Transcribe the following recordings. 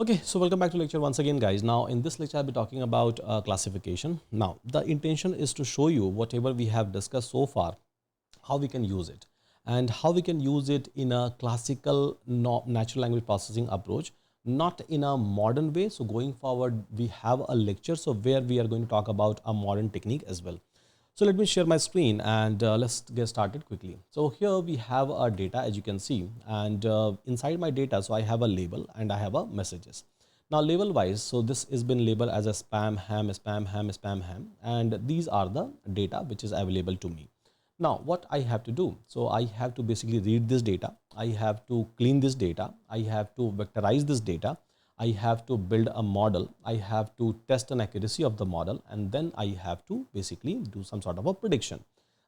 Okay, so welcome back to lecture once again, guys. Now, in this lecture, I'll be talking about classification. Now, the intention is to show you whatever we have discussed so far, how we can use it and how we can use it in a classical natural language processing approach, not in a modern way. So going forward, we have a lecture so where we are going to talk about a modern technique as well. So let me share my screen and let's get started quickly. So here we have our data, as you can see, and inside my data, so I have a label and I have a messages. Now label wise, so this has been labeled as a spam, ham, spam, ham, spam, ham, and these are the data which is available to me. Now what I have to do, so I have to basically read this data, I have to clean this data, I have to vectorize this data, I have to build a model, I have to test an accuracy of the model, and then I have to basically do some sort of a prediction.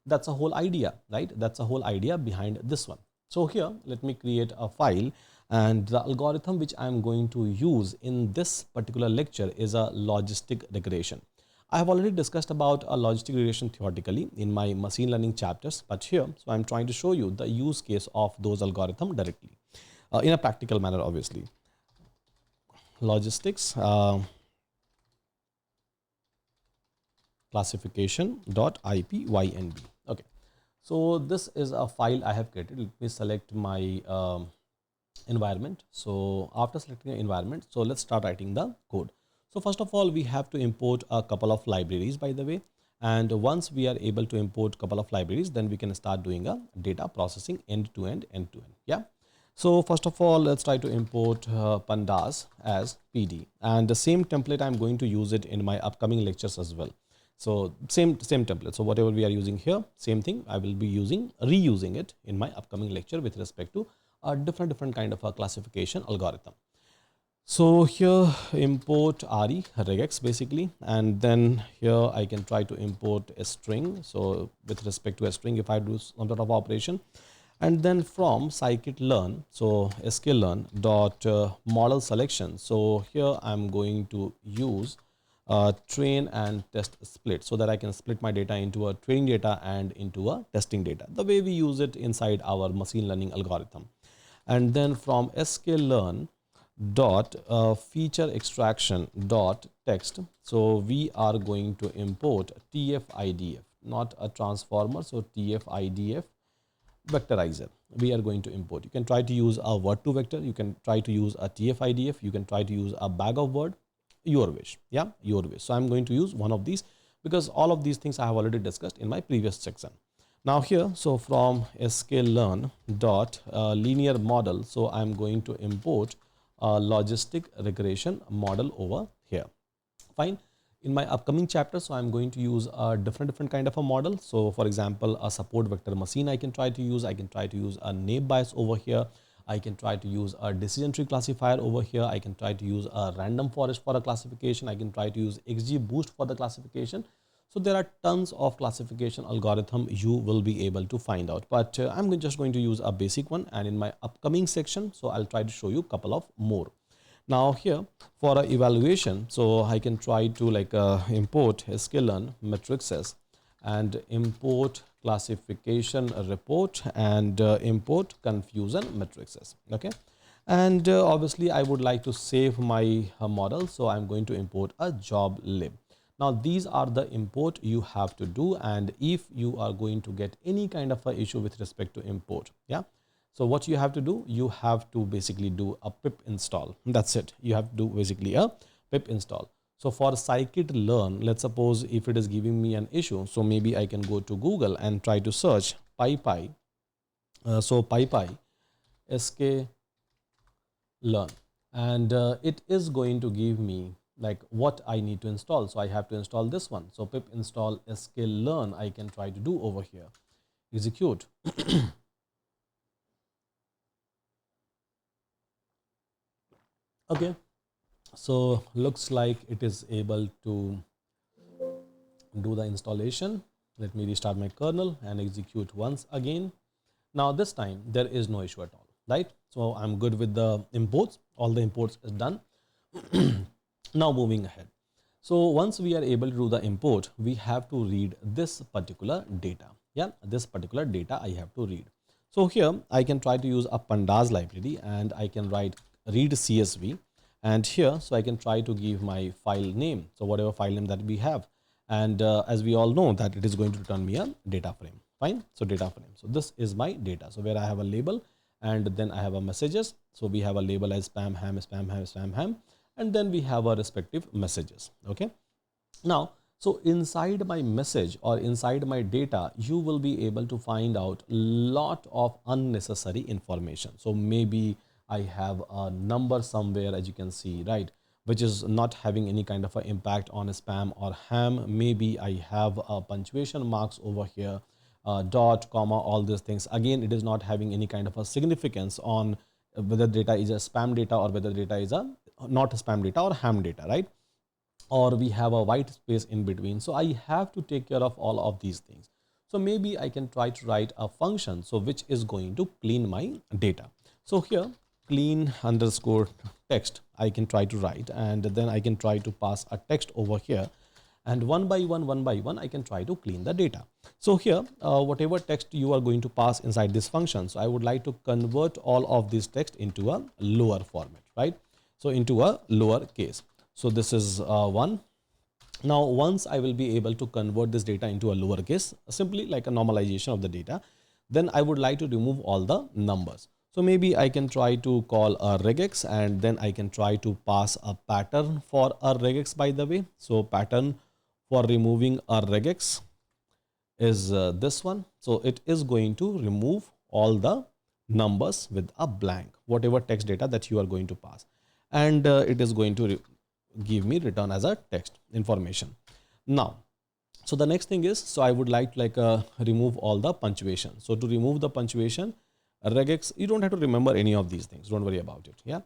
That's a whole idea, right? That's a whole idea behind this one. So here, let me create a file, and the algorithm which I'm going to use in this particular lecture is a logistic regression. I have already discussed about a logistic regression theoretically in my machine learning chapters, but here, so I'm trying to show you the use case of those algorithms directly in a practical manner, obviously. Logistics classification.ipynb. Okay, so this is a file I have created. Let me select my environment. So after selecting an environment, so let's start writing the code. So first of all, we have to import a couple of libraries, by the way. And once we are able to import a couple of libraries, then we can start doing a data processing end to end. Yeah. So first of all, let's try to import pandas as PD, and the same template I'm going to use it in my upcoming lectures as well. So same template. So whatever we are using here, same thing I will be reusing it in my upcoming lecture with respect to a different kind of a classification algorithm. So here import re regex basically, and then here I can try to import a string. So with respect to a string, if I do some sort of operation, and then from scikit-learn, so sklearn dot model selection. So here I'm going to use train and test split so that I can split my data into a training data and into a testing data, the way we use it inside our machine learning algorithm. And then from sklearn dot feature extraction dot text, so we are going to import tfidf, not a transformer, so tfidf vectorizer we are going to import. You can try to use a word to vector, you can try to use a tfidf, you can try to use a bag of word, your wish. Yeah, your wish. So I'm going to use one of these because all of these things I have already discussed in my previous section. Now here, so from sklearn dot linear model, so I'm going to import a logistic regression model over here. Fine. In my upcoming chapter, so I'm going to use a different kind of a model. So for example, a support vector machine I can try to use. I can try to use a naive Bayes over here. I can try to use a decision tree classifier over here. I can try to use a random forest for a classification. I can try to use XGBoost for the classification. So there are tons of classification algorithm you will be able to find out, but I'm just going to use a basic one, and in my upcoming section, so I'll try to show you a couple of more. Now here for a evaluation, so I can try to import sklearn matrices and import classification report and import confusion matrices. Okay, and obviously I would like to save my model, so I'm going to import a job lib. Now these are the import you have to do, and if you are going to get any kind of a issue with respect to import, yeah, so what you have to do, you have to basically do a pip install. That's it. You have to do basically a pip install. So for scikit-learn, let's suppose if it is giving me an issue, so maybe I can go to Google and try to search PyPy. So PyPy sklearn, and it is going to give me like what I need to install. So I have to install this one. So pip install sklearn I can try to do over here. Execute. Okay, so looks like it is able to do the installation. Let me restart my kernel and execute once again. Now this time there is no issue at all, right? So I'm good with the imports. All the imports is done. Now moving ahead. So once we are able to do the import, we have to read this particular data. Yeah, this particular data I have to read. So here I can try to use a pandas library, and I can write read CSV, and here, so I can try to give my file name, so whatever file name that we have, and as we all know that it is going to return me a data frame. Fine. So data frame, so this is my data, so where I have a label and then I have a messages. So we have a label as spam ham, spam ham, spam ham, and then we have our respective messages. Okay. Now, so inside my message or inside my data, you will be able to find out lot of unnecessary information. So maybe I have a number somewhere, as you can see, right, which is not having any kind of an impact on a spam or ham. Maybe I have a punctuation marks over here, dot, comma, all these things. Again, it is not having any kind of a significance on whether data is a spam data or whether data is a not a spam data or ham data, right? Or we have a white space in between. So I have to take care of all of these things. So maybe I can try to write a function, so which is going to clean my data. So here, clean underscore text, I can try to write, and then I can try to pass a text over here, and one by one, I can try to clean the data. So here, whatever text you are going to pass inside this function, so I would like to convert all of this text into a lower format, right? So into a lower case. So this is one. Now, once I will be able to convert this data into a lowercase, simply like a normalization of the data, then I would like to remove all the numbers. So maybe I can try to call a regex, and then I can try to pass a pattern for a regex, by the way. So pattern for removing a regex is this one. So it is going to remove all the numbers with a blank, whatever text data that you are going to pass. And it is going to give me return as a text information. Now, so the next thing is, so I would like remove all the punctuation. So to remove the punctuation, regex, you don't have to remember any of these things. Don't worry about it. Yeah.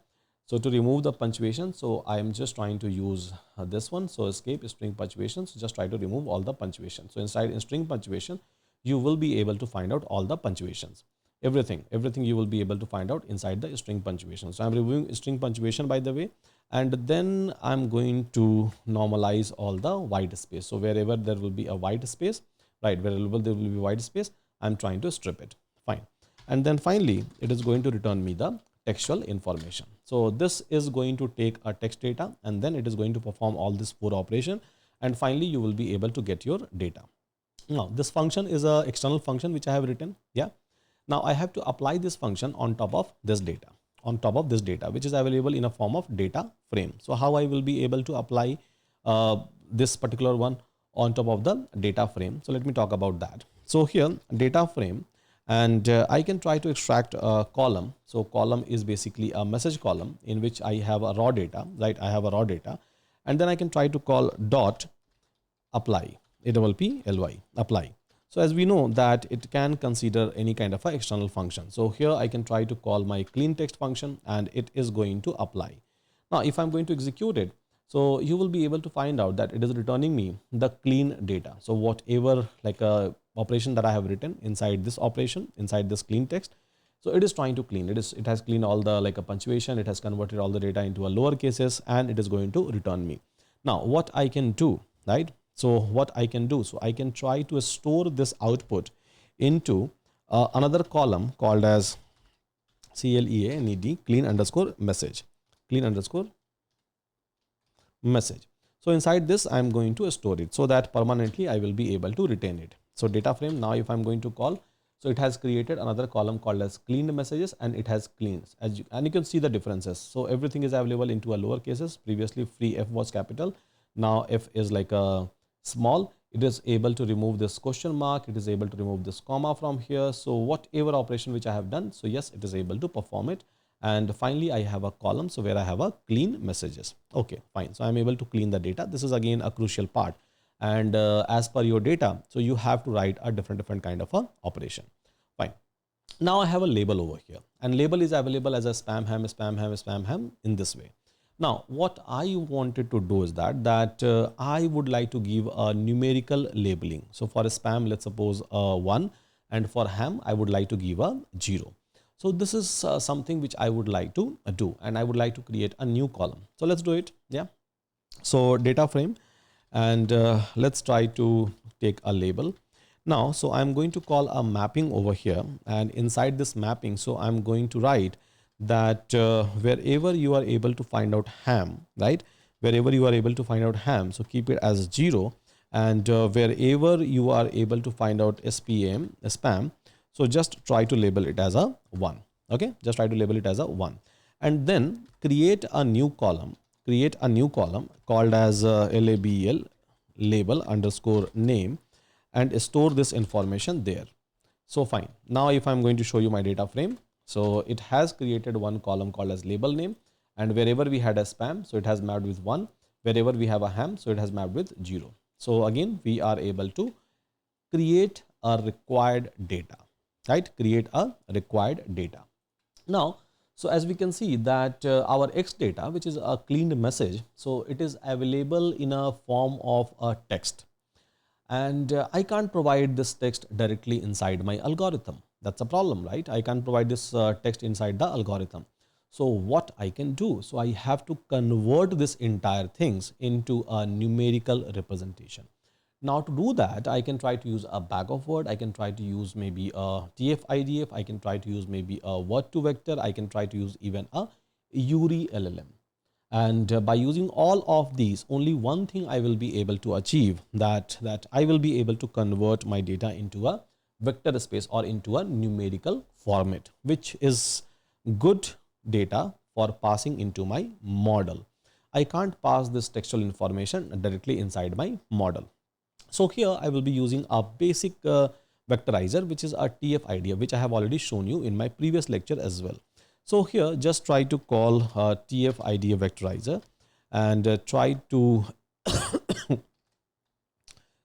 So to remove the punctuation, so I am just trying to use this one. So escape string punctuation. So just try to remove all the punctuation. So inside string punctuation, you will be able to find out all the punctuations. Everything you will be able to find out inside the string punctuation. So I'm removing string punctuation, by the way, and then I'm going to normalize all the white space. So wherever there will be a white space, right, wherever there will be white space, I'm trying to strip it. Fine. And then finally, it is going to return me the textual information. So this is going to take a text data, and then it is going to perform all this 4 operation, and finally you will be able to get your data. Now, this function is a external function which I have written. Yeah. Now I have to apply this function on top of this data, which is available in a form of data frame. So how I will be able to apply this particular one on top of the data frame? So let me talk about that. So here, data frame, and I can try to extract a column. So column is basically a message column in which I have a raw data, right? I have a raw data, and then I can try to call dot apply, APPLY, apply. So as we know that it can consider any kind of a external function. So here I can try to call my clean text function, and it is going to apply. Now, if I'm going to execute it, so you will be able to find out that it is returning me the clean data. So whatever like a operation that I have written inside this operation, inside this clean text, so it is trying to clean. It has cleaned all the like a punctuation. It has converted all the data into a lower cases, and it is going to return me. Now, what I can do, right? So what I can do, so I can try to store this output into another column called as CLEANED, clean underscore message. So inside this, I'm going to store it so that permanently I will be able to retain it. So data frame, now if I'm going to call, so it has created another column called as cleaned messages, and it has cleans, and you can see the differences. So everything is available into a lower cases. Previously free F was capital. Now F is like a small. It is able to remove this question mark. It is able to remove this comma from here. So whatever operation which I have done, so yes, it is able to perform it. And finally, I have a column, so where I have a clean messages. Okay, fine. So I'm able to clean the data. This is again a crucial part. And as per your data, so you have to write a different kind of a operation. Fine. Now I have a label over here, and label is available as a spam ham in this way. Now, what I wanted to do is that I would like to give a numerical labeling. So for a spam, let's suppose 1, and for ham, I would like to give a 0. So this is something which I would like to do, and I would like to create a new column. So let's do it. Yeah. So data frame, and let's try to take a label. Now, so I'm going to call a mapping over here, and inside this mapping, so I'm going to write that wherever you are able to find out ham, right? Wherever you are able to find out ham, so keep it as 0. And wherever you are able to find out spam, so just try to label it as a 1. Okay, just try to label it as a 1. And then create a new column. Create a new column called as label, label underscore name, and store this information there. So fine. Now if I'm going to show you my data frame, so it has created one column called as label name, and wherever we had a spam, so it has mapped with 1. Wherever we have a ham, so it has mapped with 0. So again, we are able to create a required data, right? Create a required data. Now, so as we can see that our X data, which is a cleaned message, so it is available in a form of a text. And I can't provide this text directly inside my algorithm. That's a problem, right? I can't provide this text inside the algorithm. So what I can do? So I have to convert this entire things into a numerical representation. Now to do that, I can try to use a bag of word. I can try to use maybe a TF-IDF. I can try to use maybe a word to vector. I can try to use even a URI LLM. And by using all of these, only one thing I will be able to achieve, that I will be able to convert my data into a vector space or into a numerical format, which is good data for passing into my model. I can't pass this textual information directly inside my model. So here I will be using a basic vectorizer, which is a TF-IDF, which I have already shown you in my previous lecture as well. So here just try to call TF-IDF vectorizer and try to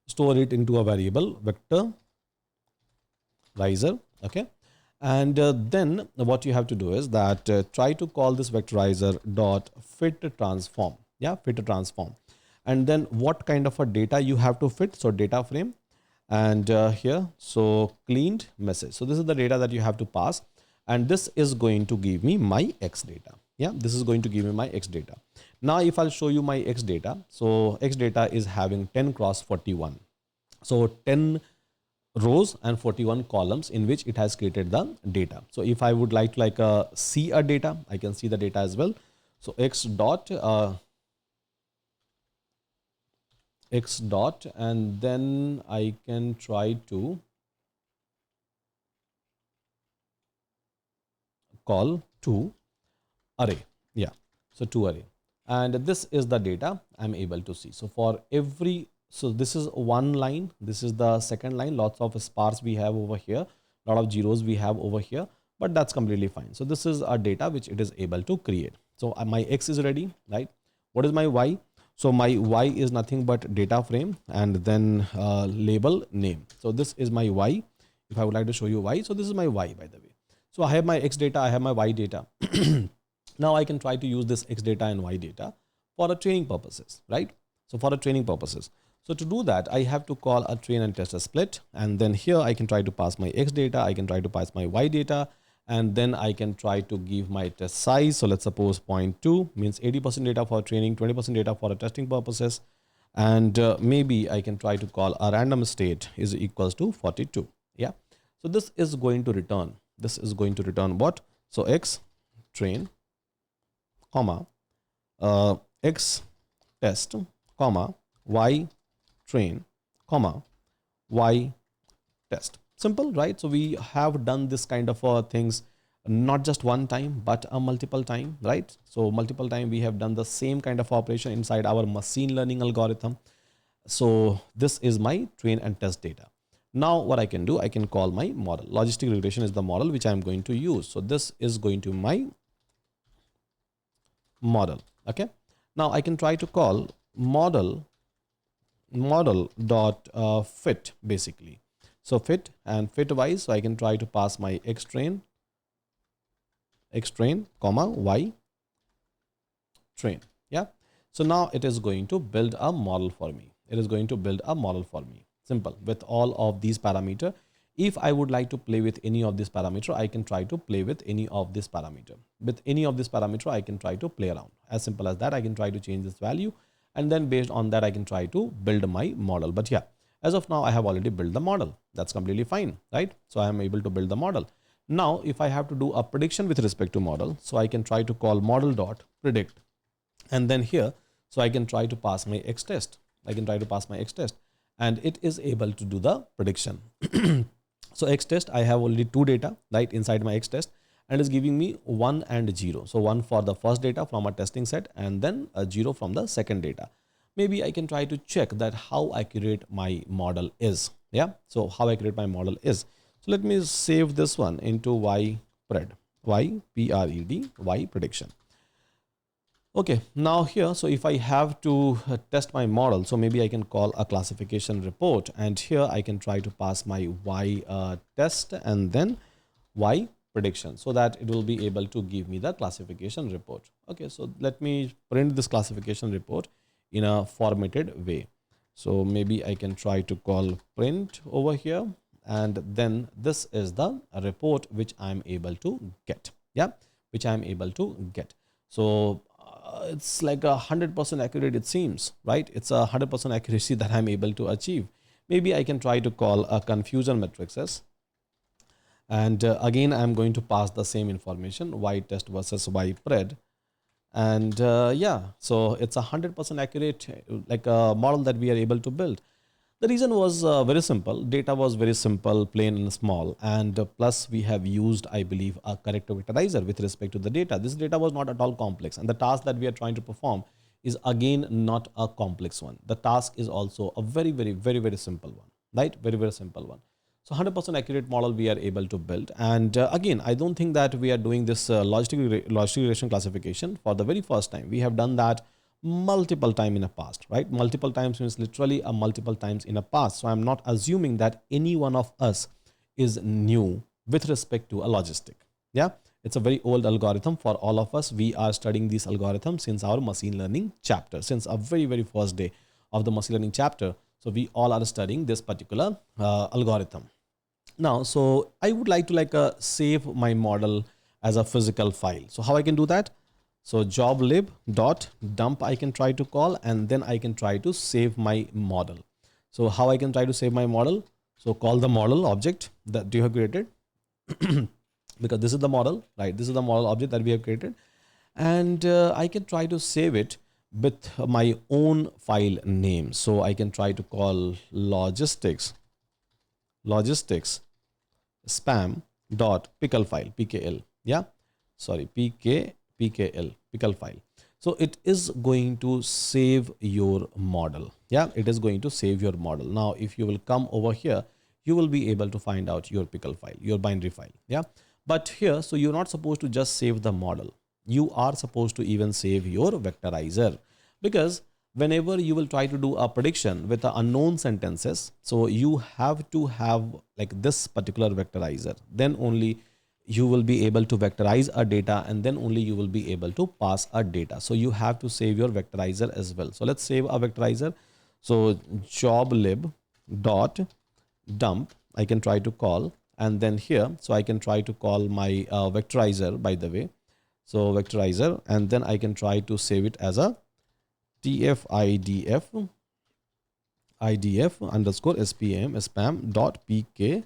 store it into a variable vectorizer. Okay. And then what you have to do is that try to call this vectorizer dot fit transform. Yeah, fit transform. And then what kind of a data you have to fit? So data frame, and here, so cleaned message. So this is the data that you have to pass, and this is going to give me my X data. Yeah, this is going to give me my X data. Now if I'll show you my X data, so X data is having 10 cross 41. So 10 rows and 41 columns in which it has created the data. So if I would like to see a data, I can see the data as well. So X dot and then I can try to call to array. Yeah, so to array, and this is the data I'm able to see. So for every, so this is one line, this is the second line, lots of sparse we have over here, lot of zeros we have over here, but that's completely fine. So this is a data which it is able to create. So my X is ready, right? What is my Y? So my Y is nothing but data frame and then label name. So this is my Y. If I would like to show you Y, so this is my Y, by the way. So I have my X data, I have my Y data. Now I can try to use this X data and Y data for a training purposes, right? So for a training purposes. So to do that, I have to call a train and test a split. And then here I can try to pass my X data, I can try to pass my Y data, and then I can try to give my test size. So let's suppose 0.2 means 80% data for training, 20% data for a testing purposes. And maybe I can try to call a random state is equals to 42. Yeah. So this is going to return. This is going to return what? So X train, comma, X test, comma, Y train, comma, Y test. Simple, right? So we have done this kind of things not just one time, but a multiple time, right? So multiple time we have done the same kind of operation inside our machine learning algorithm. So this is my train and test data. Now what I can do, I can call my model. Logistic regression is the model which I'm going to use. So this is going to my model. Okay. Now I can try to call model dot fit basically. So fit and fit wise, so I can try to pass my X train, comma, Y train. Yeah. So now it is going to build a model for me. It is going to build a model for me. Simple, with all of these parameter. If I would like to play with any of this parameter, I can try to play with any of this parameter. With any of this parameter, I can try to play around. As simple as that. I can try to change this value, and then based on that, I can try to build my model. But yeah, as of now, I have already built the model. That's completely fine, right? So I am able to build the model. Now, if I have to do a prediction with respect to model, so I can try to call model dot predict, and then here, so I can try to pass my X test. I can try to pass my X test, and it is able to do the prediction. So X test, I have only two data, right, inside my X test, and is giving me 1 and 0. So 1 for the first data from a testing set, and then a 0 from the second data. Maybe I can try to check that how accurate my model is. Yeah, so how accurate my model is. So let me save this one into YPRED, Y prediction. Okay, now here, so if I have to test my model, so maybe I can call a classification report, and here I can try to pass my Y test and then Y prediction, so that it will be able to give me the classification report. Okay, so let me print this classification report in a formatted way. So maybe I can try to call print over here, and then this is the report which I'm able to get. Yeah, which I'm able to get. So it's like 100% accurate, it seems, right? It's 100% accuracy that I'm able to achieve. Maybe I can try to call a confusion matrices, and again I'm going to pass the same information, Y test versus Y pred, and yeah, so it's 100% accurate, like a model that we are able to build. The reason was very simple. Data was very simple, plain and small, and plus we have used, I believe, a corrector vectorizer with respect to the data. This data was not at all complex, and the task that we are trying to perform is again not a complex one. The task is also a very simple one, right? Very simple one. So 100% accurate model we are able to build, and again, I don't think that we are doing this logistic regression classification for the very first time. We have done that multiple time in the past, right? Multiple times means literally a multiple times in the past. So I'm not assuming that any one of us is new with respect to a logistic. Yeah, it's a very old algorithm for all of us. We are studying this algorithm since our machine learning chapter, since a very first day of the machine learning chapter. So we all are studying this particular algorithm. Now, so I would like to save my model as a physical file. So how I can do that? So joblib dot dump I can try to call, and then I can try to save my model. So how I can try to save my model? So call the model object that you have created because this is the model, right? This is the model object that we have created, and I can try to save it with my own file name. So I can try to call logistics spam dot pickle file, pkl. Yeah, sorry, pkl, pickle file. So it is going to save your model. Yeah, it is going to save your model. Now, if you will come over here, you will be able to find out your pickle file, your binary file. Yeah, but here, so you're not supposed to just save the model. You are supposed to even save your vectorizer, because whenever you will try to do a prediction with the unknown sentences, so you have to have like this particular vectorizer, then only you will be able to vectorize a data, and then only you will be able to pass a data. So you have to save your vectorizer as well. So let's save a vectorizer. So joblib dot dump I can try to call, and then here, so I can try to call my vectorizer, by the way. So vectorizer, and then I can try to save it as a tfidf underscore spam dot pkl,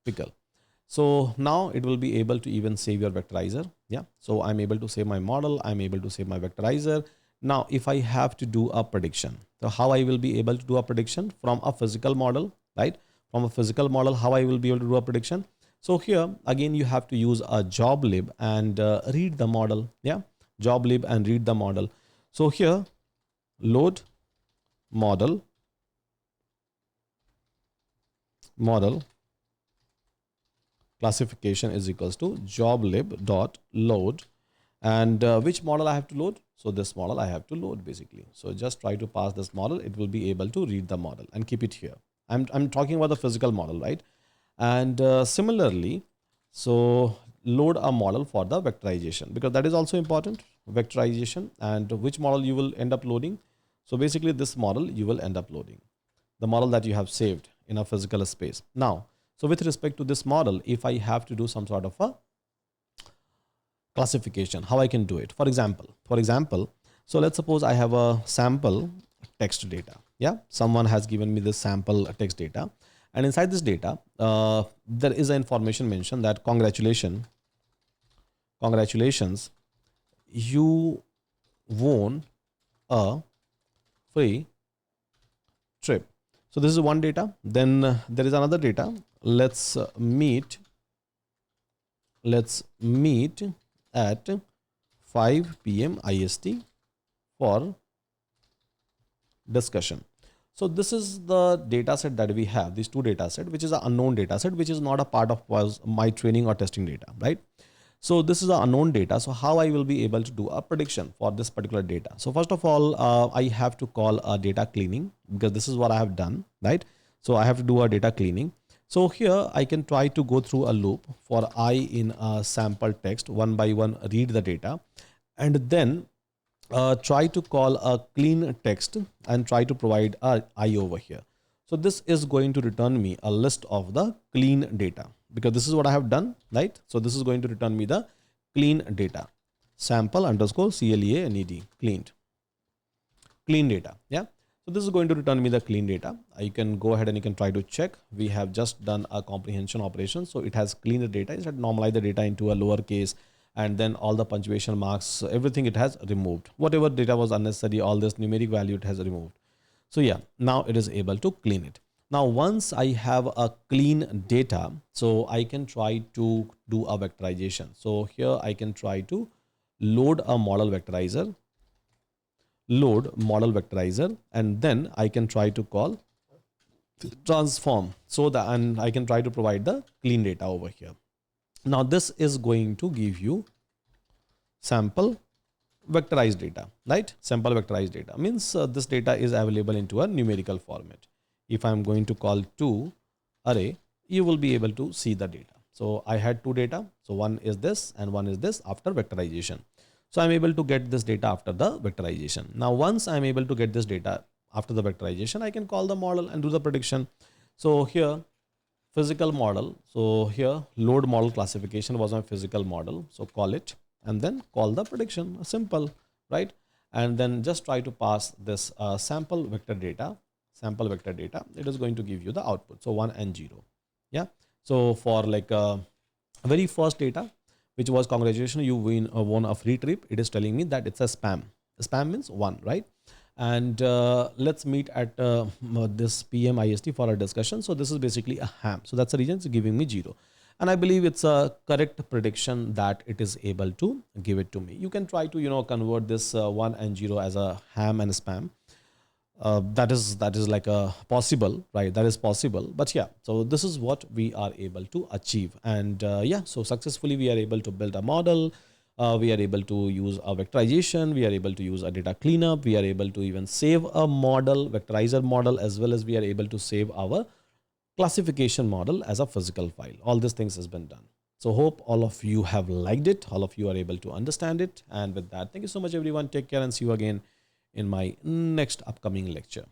pickle. So now it will be able to even save your vectorizer. Yeah, so I'm able to save my model, I'm able to save my vectorizer. Now if I have to do a prediction, so how I will be able to do a prediction from a physical model, right? From a physical model, how I will be able to do a prediction? So here again, you have to use a joblib and read the model. Yeah, joblib and read the model. So here, load model classification is equals to joblib dot load, and which model I have to load? So this model I have to load basically. So just try to pass this model, it will be able to read the model and keep it here. I'm talking about the physical model, right? And similarly, so load a model for the vectorization, because that is also important, vectorization, and which model you will end up loading. So basically this model you will end up loading, the model that you have saved in a physical space. Now, so with respect to this model, if I have to do some sort of a classification, how I can do it? For example, so let's suppose I have a sample text data. Yeah, someone has given me this sample text data, And inside this data, there is an information mentioned that congratulations, you won a free trip. So this is one data. Then there is another data. Let's meet at 5 p.m. IST for discussion. So this is the data set that we have, these two data set, which is an unknown data set, which is not a part of my training or testing data, right? So this is an unknown data. So how I will be able to do a prediction for this particular data? So first of all, I have to call a data cleaning, because this is what I have done, right? So I have to do a data cleaning. So here I can try to go through a loop for I in a sample text, one by one, read the data, and then try to call a clean text and try to provide a I over here. So this is going to return me a list of the clean data, because this is what I have done, right? So this is going to return me the clean data, sample underscore CLEANED, clean data. Yeah. So this is going to return me the clean data. You can go ahead and you can try to check. We have just done a comprehension operation. So it has cleaned the data. It had normalized the data into a lower case, and then all the punctuation marks, everything it has removed. Whatever data was unnecessary, all this numeric value it has removed. So yeah, now it is able to clean it. Now, once I have a clean data, so I can try to do a vectorization. So here I can try to load a model vectorizer, and then I can try to call transform, so that, and I can try to provide the clean data over here. Now this is going to give you sample vectorized data, right? Sample vectorized data means this data is available into a numerical format. If I'm going to call to array, you will be able to see the data. So I had two data. So one is this and one is this after vectorization. So I'm able to get this data after the vectorization. Now, once I'm able to get this data after the vectorization, I can call the model and do the prediction. So here, physical model. So here, load model classification was my physical model. So call it and then call the prediction. Simple, right? And then just try to pass this sample vector data. It is going to give you the output. So 1 and 0. Yeah. So for like very first data, which was congratulations, you won a free trip, it is telling me that it's a spam. Spam means 1, right? And let's meet at this PM IST for a discussion. So this is basically a ham. So that's the reason it's giving me 0. And I believe it's a correct prediction that it is able to give it to me. You can try to, convert this 1 and 0 as a ham and spam. That is like a possible, right? That is possible. But yeah, so this is what we are able to achieve. And yeah, so successfully we are able to build a model. We are able to use a vectorization. We are able to use a data cleanup. We are able to even save a model, vectorizer model, as well as we are able to save our classification model as a physical file. All these things has been done. So hope all of you have liked it. All of you are able to understand it. And with that, thank you so much, everyone. Take care and see you again in my next upcoming lecture.